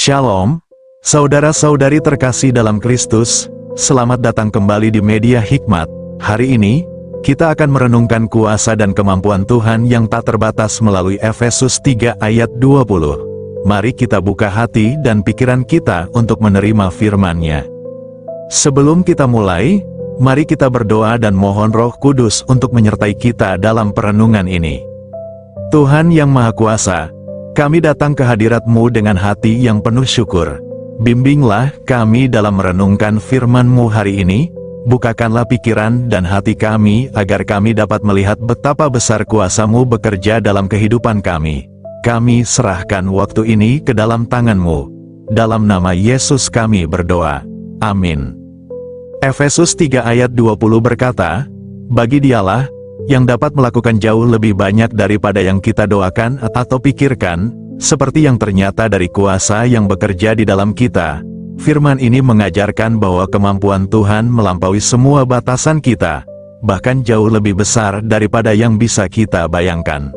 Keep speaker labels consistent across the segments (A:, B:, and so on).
A: Shalom, saudara-saudari terkasih dalam Kristus, selamat datang kembali di Media Hikmat. Hari ini, kita akan merenungkan kuasa dan kemampuan Tuhan yang tak terbatas melalui Efesus 3 ayat 20. Mari kita buka hati dan pikiran kita untuk menerima firman-Nya. Sebelum kita mulai, mari kita berdoa dan mohon Roh Kudus untuk menyertai kita dalam perenungan ini. Tuhan yang Maha Kuasa, kami datang ke hadirat-Mu dengan hati yang penuh syukur. Bimbinglah kami dalam merenungkan firman-Mu hari ini, bukakanlah pikiran dan hati kami agar kami dapat melihat betapa besar kuasa-Mu bekerja dalam kehidupan kami. Kami serahkan waktu ini ke dalam tangan-Mu. Dalam nama Yesus kami berdoa. Amin. Efesus 3 ayat 20 berkata, "Bagi Dialah yang dapat melakukan jauh lebih banyak daripada yang kita doakan atau pikirkan, seperti yang ternyata dari kuasa yang bekerja di dalam kita." Firman ini mengajarkan bahwa kemampuan Tuhan melampaui semua batasan kita, bahkan jauh lebih besar daripada yang bisa kita bayangkan.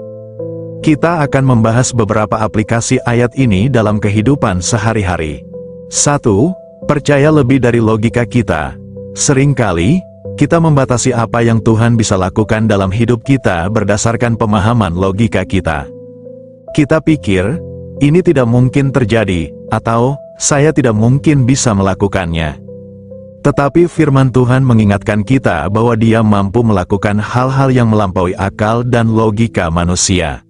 A: Kita akan membahas beberapa aplikasi ayat ini dalam kehidupan sehari-hari. 1. Percaya lebih dari logika kita. Seringkali, kita membatasi apa yang Tuhan bisa lakukan dalam hidup kita berdasarkan pemahaman logika kita. Kita pikir, ini tidak mungkin terjadi, atau saya tidak mungkin bisa melakukannya. Tetapi firman Tuhan mengingatkan kita bahwa Dia mampu melakukan hal-hal yang melampaui akal dan logika manusia.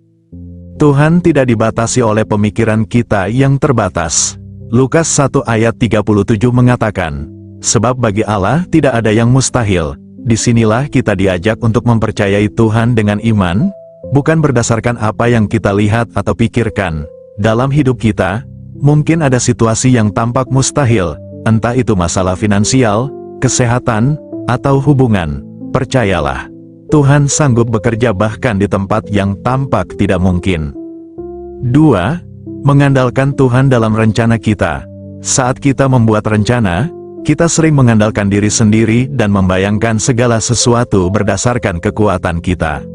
A: Tuhan tidak dibatasi oleh pemikiran kita yang terbatas. Lukas 1 ayat 37 mengatakan, "Sebab bagi Allah tidak ada yang mustahil." Disinilah kita diajak untuk mempercayai Tuhan dengan iman, bukan berdasarkan apa yang kita lihat atau pikirkan. Dalam hidup kita, mungkin ada situasi yang tampak mustahil, entah itu masalah finansial, kesehatan, atau hubungan. Percayalah, Tuhan sanggup bekerja bahkan di tempat yang tampak tidak mungkin. 2. Mengandalkan Tuhan dalam rencana kita. Saat kita membuat rencana, kita sering mengandalkan diri sendiri dan membayangkan segala sesuatu berdasarkan kekuatan kita.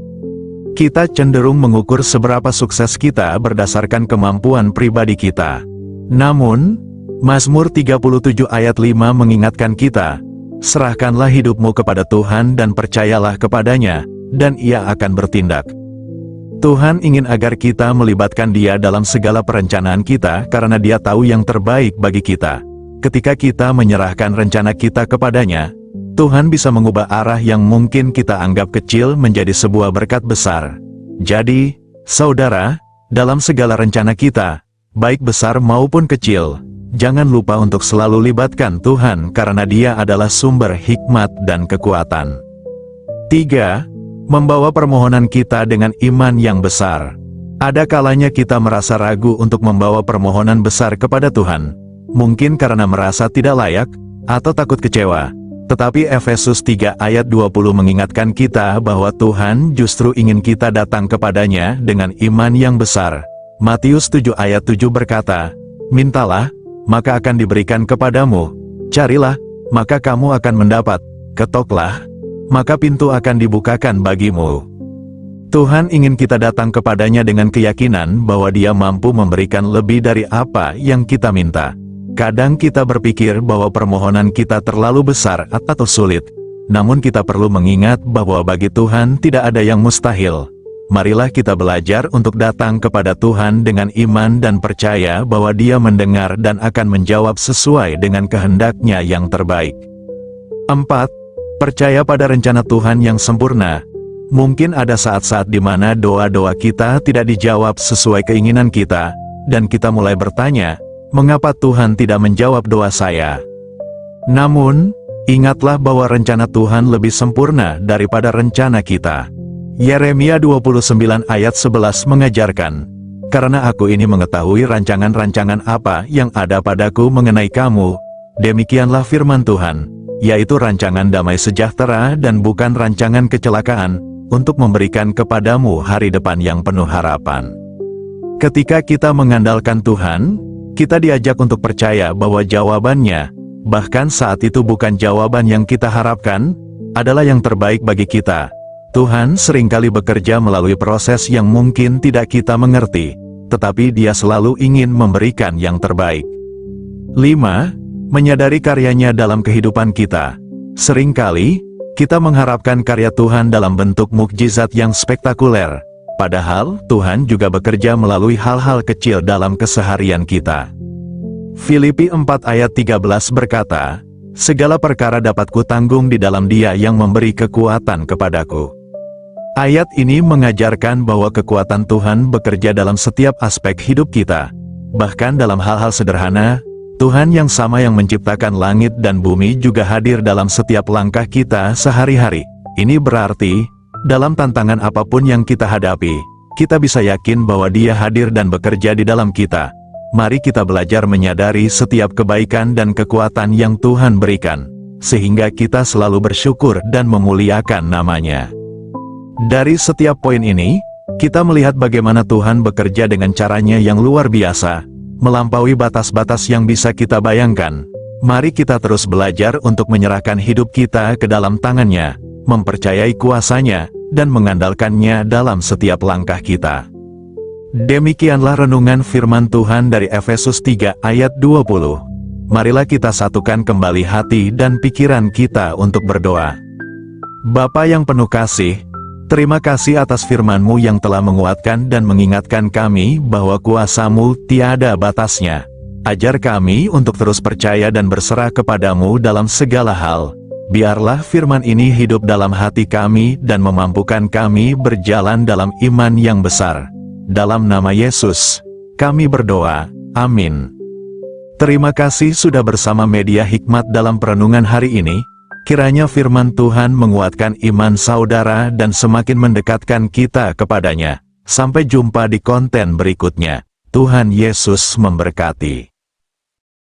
A: Kita cenderung mengukur seberapa sukses kita berdasarkan kemampuan pribadi kita. Namun, Mazmur 37 ayat 5 mengingatkan kita, "Serahkanlah hidupmu kepada Tuhan dan percayalah kepadanya, dan Ia akan bertindak." Tuhan ingin agar kita melibatkan Dia dalam segala perencanaan kita karena Dia tahu yang terbaik bagi kita. Ketika kita menyerahkan rencana kita kepadanya, Tuhan bisa mengubah arah yang mungkin kita anggap kecil menjadi sebuah berkat besar. Jadi, saudara, dalam segala rencana kita, baik besar maupun kecil, jangan lupa untuk selalu libatkan Tuhan karena Dia adalah sumber hikmat dan kekuatan. 3. Membawa permohonan kita dengan iman yang besar. Ada kalanya kita merasa ragu untuk membawa permohonan besar kepada Tuhan. Mungkin karena merasa tidak layak, atau takut kecewa. Tetapi Efesus 3 ayat 20 mengingatkan kita bahwa Tuhan justru ingin kita datang kepadanya dengan iman yang besar. Matius 7 ayat 7 berkata, "Mintalah, maka akan diberikan kepadamu. Carilah, maka kamu akan mendapat. Ketoklah, maka pintu akan dibukakan bagimu." Tuhan ingin kita datang kepadanya dengan keyakinan bahwa Dia mampu memberikan lebih dari apa yang kita minta. Kadang kita berpikir bahwa permohonan kita terlalu besar atau sulit, namun kita perlu mengingat bahwa bagi Tuhan tidak ada yang mustahil. Marilah kita belajar untuk datang kepada Tuhan dengan iman dan percaya bahwa Dia mendengar dan akan menjawab sesuai dengan kehendak-Nya yang terbaik. 4. Percaya pada rencana Tuhan yang sempurna. Mungkin ada saat-saat di mana doa-doa kita tidak dijawab sesuai keinginan kita, dan kita mulai bertanya, "Mengapa Tuhan tidak menjawab doa saya?" Namun, ingatlah bahwa rencana Tuhan lebih sempurna daripada rencana kita. Yeremia 29 ayat 11 mengajarkan, "Karena Aku ini mengetahui rancangan-rancangan apa yang ada padaku mengenai kamu, demikianlah firman Tuhan, yaitu rancangan damai sejahtera dan bukan rancangan kecelakaan, untuk memberikan kepadamu hari depan yang penuh harapan." Ketika kita mengandalkan Tuhan, kita diajak untuk percaya bahwa jawabannya, bahkan saat itu bukan jawaban yang kita harapkan, adalah yang terbaik bagi kita. Tuhan seringkali bekerja melalui proses yang mungkin tidak kita mengerti, tetapi Dia selalu ingin memberikan yang terbaik. 5. Menyadari karyanya dalam kehidupan kita. Seringkali, kita mengharapkan karya Tuhan dalam bentuk mukjizat yang spektakuler, padahal Tuhan juga bekerja melalui hal-hal kecil dalam keseharian kita. Filipi 4 ayat 13 berkata, "Segala perkara dapat kutanggung di dalam Dia yang memberi kekuatan kepadaku." Ayat ini mengajarkan bahwa kekuatan Tuhan bekerja dalam setiap aspek hidup kita. Bahkan dalam hal-hal sederhana, Tuhan yang sama yang menciptakan langit dan bumi juga hadir dalam setiap langkah kita sehari-hari. Ini berarti, dalam tantangan apapun yang kita hadapi, kita bisa yakin bahwa Dia hadir dan bekerja di dalam kita. Mari kita belajar menyadari setiap kebaikan dan kekuatan yang Tuhan berikan, sehingga kita selalu bersyukur dan memuliakan nama-Nya. Dari setiap poin ini, kita melihat bagaimana Tuhan bekerja dengan caranya yang luar biasa, melampaui batas-batas yang bisa kita bayangkan. Mari kita terus belajar untuk menyerahkan hidup kita ke dalam tangan-Nya, mempercayai kuasa-Nya, dan mengandalkannya dalam setiap langkah kita. Demikianlah renungan firman Tuhan dari Efesus 3 ayat 20. Marilah kita satukan kembali hati dan pikiran kita untuk berdoa. Bapa yang penuh kasih, terima kasih atas firman-Mu yang telah menguatkan dan mengingatkan kami bahwa kuasa-Mu tiada batasnya. Ajar kami untuk terus percaya dan berserah kepada-Mu dalam segala hal. Biarlah firman ini hidup dalam hati kami dan memampukan kami berjalan dalam iman yang besar. Dalam nama Yesus, kami berdoa. Amin. Terima kasih sudah bersama Media Hikmat dalam perenungan hari ini. Kiranya firman Tuhan menguatkan iman saudara dan semakin mendekatkan kita kepadanya. Sampai jumpa di konten berikutnya. Tuhan Yesus memberkati.